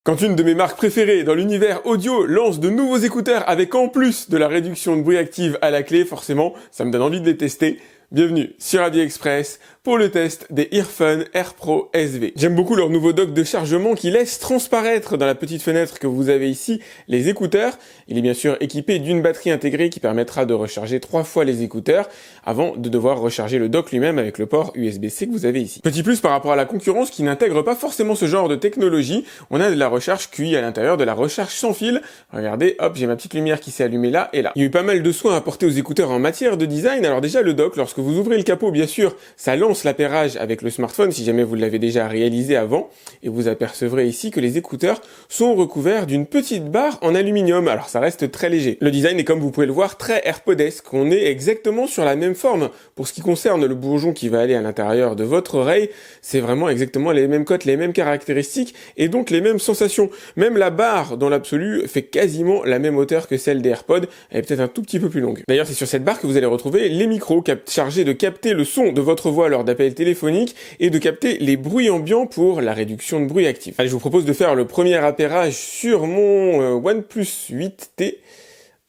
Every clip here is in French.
Quand une de mes marques préférées dans l'univers audio lance de nouveaux écouteurs avec en plus de la réduction de bruit active à la clé, forcément, ça me donne envie de les tester. Bienvenue sur AliExpress pour le test des Earphone Air Pro SV. J'aime beaucoup leur nouveau dock de chargement qui laisse transparaître dans la petite fenêtre que vous avez ici les écouteurs. Il est bien sûr équipé d'une batterie intégrée qui permettra de recharger 3 fois les écouteurs avant de devoir recharger le dock lui-même avec le port USB-C que vous avez ici. Petit plus par rapport à la concurrence qui n'intègre pas forcément ce genre de technologie, on a de la recharge QI à l'intérieur, de la recharge sans fil. Regardez, hop, j'ai ma petite lumière qui s'est allumée là et là. Il y a eu pas mal de soins apportés aux écouteurs en matière de design. Alors déjà le dock, lorsque vous ouvrez le capot, bien sûr, ça lance l'appairage avec le smartphone si jamais vous l'avez déjà réalisé avant, et vous apercevrez ici que les écouteurs sont recouverts d'une petite barre en aluminium. Alors ça reste très léger. Le design est, comme vous pouvez le voir, très AirPodesque. On est exactement sur la même forme. Pour ce qui concerne le bourgeon qui va aller à l'intérieur de votre oreille, c'est vraiment exactement les mêmes cotes, les mêmes caractéristiques et donc les mêmes sensations. Même la barre dans l'absolu fait quasiment la même hauteur que celle des AirPods, elle est peut-être un tout petit peu plus longue. D'ailleurs, c'est sur cette barre que vous allez retrouver les micros chargés de capter le son de votre voix lors d'appels téléphoniques et de capter les bruits ambiants pour la réduction de bruit actif. Allez, je vous propose de faire le premier appairage sur mon OnePlus 8T.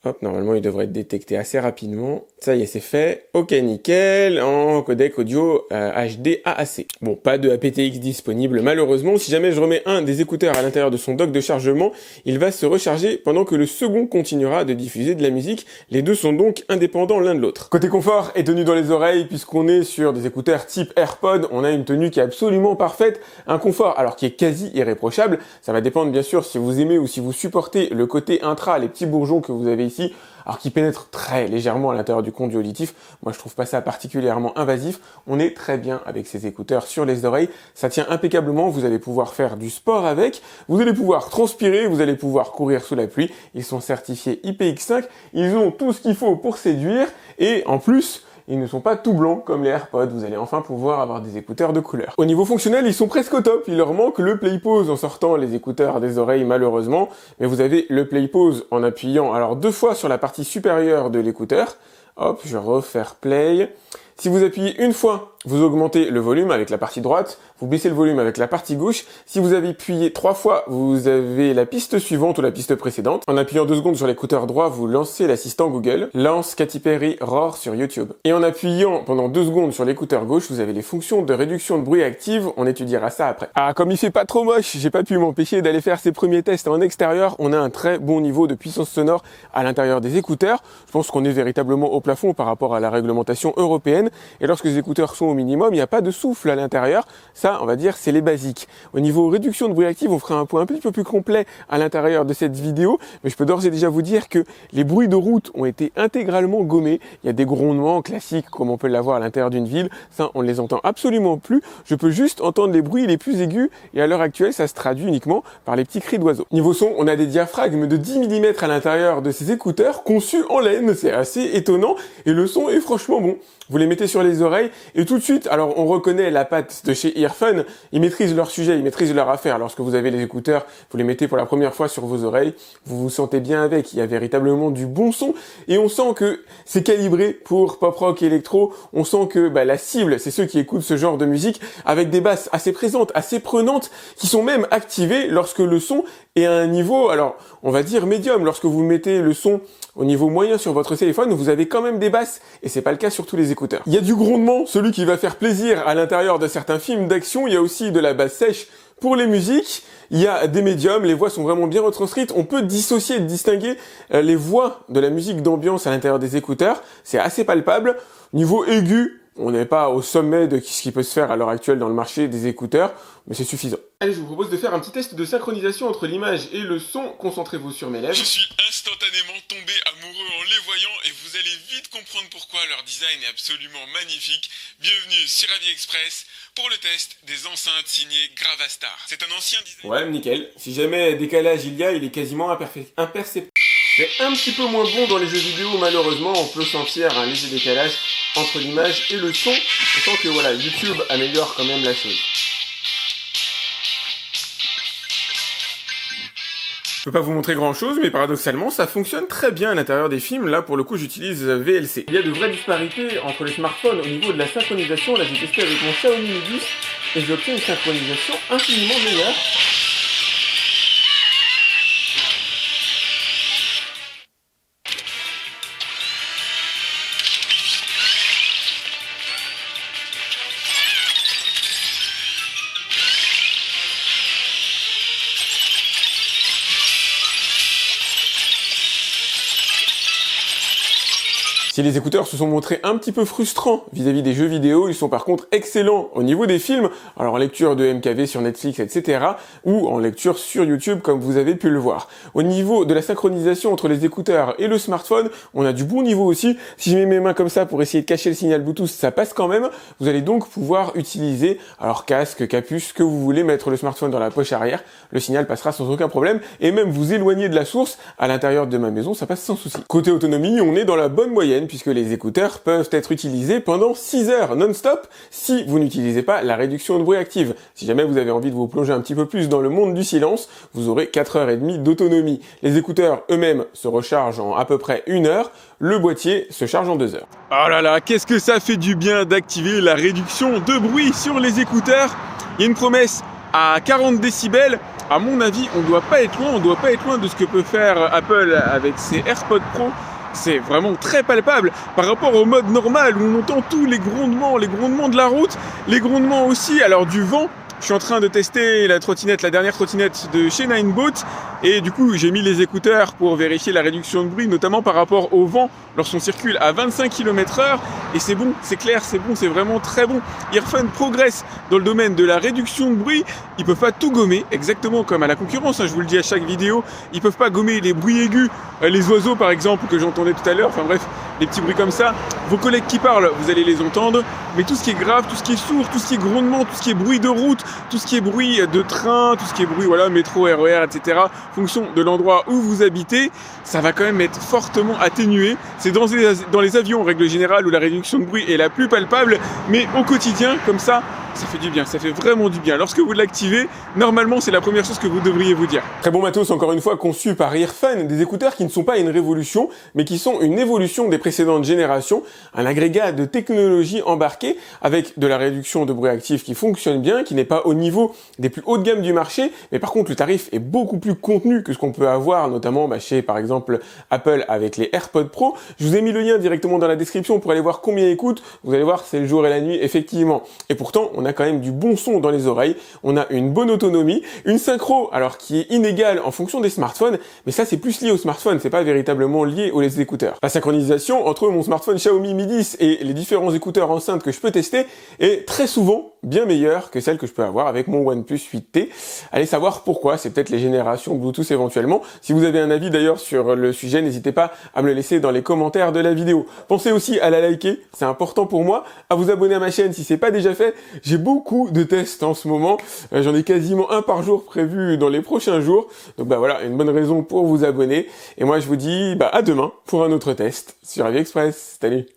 Hop, normalement il devrait être détecté assez rapidement. Ça y est, c'est fait. Ok, nickel, en codec audio HD AAC. Bon, pas de aptX disponible malheureusement. Si jamais je remets un des écouteurs à l'intérieur de son dock de chargement, il va se recharger pendant que le second continuera de diffuser de la musique. Les deux sont donc indépendants l'un de l'autre. Côté confort et tenue dans les oreilles, puisqu'on est sur des écouteurs type AirPod, on a une tenue qui est absolument parfaite. Un confort alors qui est quasi irréprochable. Ça va dépendre bien sûr si vous aimez ou si vous supportez le côté intra, les petits bourgeons que vous avez ici, alors qui pénètre très légèrement à l'intérieur du conduit auditif. Moi, je trouve pas ça particulièrement invasif. On est très bien avec ces écouteurs sur les oreilles. Ça tient impeccablement. Vous allez pouvoir faire du sport avec. Vous allez pouvoir transpirer. Vous allez pouvoir courir sous la pluie. Ils sont certifiés IPX5. Ils ont tout ce qu'il faut pour séduire. Et en plus, ils ne sont pas tout blancs comme les AirPods, vous allez enfin pouvoir avoir des écouteurs de couleur. Au niveau fonctionnel, ils sont presque au top, il leur manque le Play Pause en sortant les écouteurs des oreilles malheureusement, mais vous avez le Play Pause en appuyant alors 2 fois sur la partie supérieure de l'écouteur. Hop, je vais refaire Play. Si vous appuyez une fois, vous augmentez le volume avec la partie droite, vous baissez le volume avec la partie gauche. Si vous avez appuyé 3 fois, vous avez la piste suivante ou la piste précédente. En appuyant 2 secondes sur l'écouteur droit, vous lancez l'assistant Google, lance Katy Perry Roar sur YouTube. Et en appuyant pendant 2 secondes sur l'écouteur gauche, vous avez les fonctions de réduction de bruit active. On étudiera ça après. Ah, comme il fait pas trop moche, j'ai pas pu m'empêcher d'aller faire ces premiers tests en extérieur. On a un très bon niveau de puissance sonore à l'intérieur des écouteurs. Je pense qu'on est véritablement au plafond par rapport à la réglementation européenne. Et lorsque les écouteurs sont au minimum, il n'y a pas de souffle à l'intérieur. Ça, on va dire, c'est les basiques. Au niveau réduction de bruit actif, on fera un point un petit peu plus complet à l'intérieur de cette vidéo. Mais je peux d'ores et déjà vous dire que les bruits de route ont été intégralement gommés. Il y a des grondements classiques, comme on peut l'avoir à l'intérieur d'une ville. Ça, on ne les entend absolument plus. Je peux juste entendre les bruits les plus aigus. Et à l'heure actuelle, ça se traduit uniquement par les petits cris d'oiseaux. Niveau son, on a des diaphragmes de 10 mm à l'intérieur de ces écouteurs, conçus en laine. C'est assez étonnant. Et le son est franchement bon. Vous les mettez sur les oreilles et tout de suite, alors on reconnaît la patte de chez Earphone, ils maîtrisent leur sujet, ils maîtrisent leur affaire. Lorsque vous avez les écouteurs, vous les mettez pour la première fois sur vos oreilles, vous vous sentez bien avec, il y a véritablement du bon son et on sent que c'est calibré pour pop rock et électro, on sent que la cible, c'est ceux qui écoutent ce genre de musique avec des basses assez présentes, assez prenantes, qui sont même activées lorsque le son est à un niveau, alors on va dire médium. Lorsque vous mettez le son au niveau moyen sur votre téléphone, vous avez quand même des basses et c'est pas le cas sur tous les écouteurs. Il y a du grondement, celui qui va faire plaisir à l'intérieur de certains films d'action. Il y a aussi de la basse sèche pour les musiques. Il y a des médiums, les voix sont vraiment bien retranscrites. On peut dissocier et distinguer les voix de la musique d'ambiance à l'intérieur des écouteurs. C'est assez palpable. Niveau aigu, on n'est pas au sommet de ce qui peut se faire à l'heure actuelle dans le marché des écouteurs, mais c'est suffisant. Allez, je vous propose de faire un petit test de synchronisation entre l'image et le son. Concentrez-vous sur mes lèvres. Je suis instantanément tombé amoureux en les voyant et vous allez vite comprendre pourquoi leur design est absolument magnifique. Bienvenue sur AliExpress pour le test des enceintes signées Gravastar. C'est un ancien design... Ouais, nickel. Si jamais décalage il y a, il est quasiment imperceptible. C'est un petit peu moins bon dans les jeux vidéo, malheureusement. On peut sentir un léger décalage entre l'image et le son. On sent que voilà, YouTube améliore quand même la chose. Je peux pas vous montrer grand chose, mais paradoxalement, ça fonctionne très bien à l'intérieur des films. Là, pour le coup, j'utilise VLC. Il y a de vraies disparités entre les smartphones au niveau de la synchronisation. Là, j'ai testé avec mon Xiaomi Mi 10 et j'ai obtenu une synchronisation infiniment meilleure. Si les écouteurs se sont montrés un petit peu frustrants vis-à-vis des jeux vidéo, ils sont par contre excellents au niveau des films, alors en lecture de MKV sur Netflix, etc., ou en lecture sur YouTube, comme vous avez pu le voir. Au niveau de la synchronisation entre les écouteurs et le smartphone, on a du bon niveau aussi. Si je mets mes mains comme ça pour essayer de cacher le signal Bluetooth, ça passe quand même. Vous allez donc pouvoir utiliser, alors casque, capuche, ce que vous voulez, mettre le smartphone dans la poche arrière, le signal passera sans aucun problème, et même vous éloigner de la source, à l'intérieur de ma maison, ça passe sans souci. Côté autonomie, on est dans la bonne moyenne, puisque les écouteurs peuvent être utilisés pendant 6 heures non-stop, si vous n'utilisez pas la réduction de bruit active. Si jamais vous avez envie de vous plonger un petit peu plus dans le monde du silence, vous aurez 4h30 d'autonomie. Les écouteurs eux-mêmes se rechargent en à peu près 1 heure, le boîtier se charge en 2 heures. Oh là là, qu'est-ce que ça fait du bien d'activer la réduction de bruit sur les écouteurs. Il y a une promesse à 40 décibels. À mon avis, on doit pas être loin de ce que peut faire Apple avec ses AirPods Pro. C'est vraiment très palpable par rapport au mode normal où on entend tous les grondements de la route, les grondements aussi, alors du vent. Je suis en train de tester la dernière trottinette de chez Ninebot, et du coup j'ai mis les écouteurs pour vérifier la réduction de bruit, notamment par rapport au vent lorsqu'on circule à 25 km/h, et c'est bon, c'est clair, c'est bon, c'est vraiment très bon. Earphone progresse dans le domaine de la réduction de bruit. Ils peuvent pas tout gommer, exactement comme à la concurrence, je vous le dis à chaque vidéo, ils peuvent pas gommer les bruits aigus, les oiseaux par exemple que j'entendais tout à l'heure, enfin bref, les petits bruits comme ça. Vos collègues qui parlent, vous allez les entendre, mais tout ce qui est grave, tout ce qui est sourd, tout ce qui est grondement, tout ce qui est bruit de route, tout ce qui est bruit de train, tout ce qui est bruit, voilà, métro, RER, etc., fonction de l'endroit où vous habitez, ça va quand même être fortement atténué. C'est dans les avions, en règle générale, où la réduction de bruit est la plus palpable, mais au quotidien, comme ça fait du bien, ça fait vraiment du bien. Lorsque vous l'activez, normalement, c'est la première chose que vous devriez vous dire. Très bon matos, encore une fois, conçu par Earphone, des écouteurs qui ne sont pas une révolution, mais qui sont une évolution des précédentes générations, un agrégat de technologie embarquée, avec de la réduction de bruit actif qui fonctionne bien, qui n'est pas au niveau des plus haut de gamme du marché, mais par contre, le tarif est beaucoup plus contenu que ce qu'on peut avoir, notamment chez, par exemple, Apple avec les AirPods Pro. Je vous ai mis le lien directement dans la description pour aller voir combien ils coûtent. Vous allez voir, c'est le jour et la nuit, effectivement. Et pourtant, on a quand même du bon son dans les oreilles, on a une bonne autonomie, une synchro alors qui est inégale en fonction des smartphones, mais ça c'est plus lié aux smartphones, c'est pas véritablement lié aux écouteurs. La synchronisation entre mon smartphone Xiaomi Mi 10 et les différents écouteurs enceintes que je peux tester est très souvent bien meilleure que celle que je peux avoir avec mon OnePlus 8T. Allez savoir pourquoi, c'est peut-être les générations Bluetooth éventuellement. Si vous avez un avis d'ailleurs sur le sujet, n'hésitez pas à me le laisser dans les commentaires de la vidéo. Pensez aussi à la liker, c'est important pour moi, à vous abonner à ma chaîne si c'est pas déjà fait. J'ai beaucoup de tests en ce moment, j'en ai quasiment un par jour prévu dans les prochains jours. Donc voilà, une bonne raison pour vous abonner. Et moi je vous dis à demain pour un autre test sur AviExpress. Salut!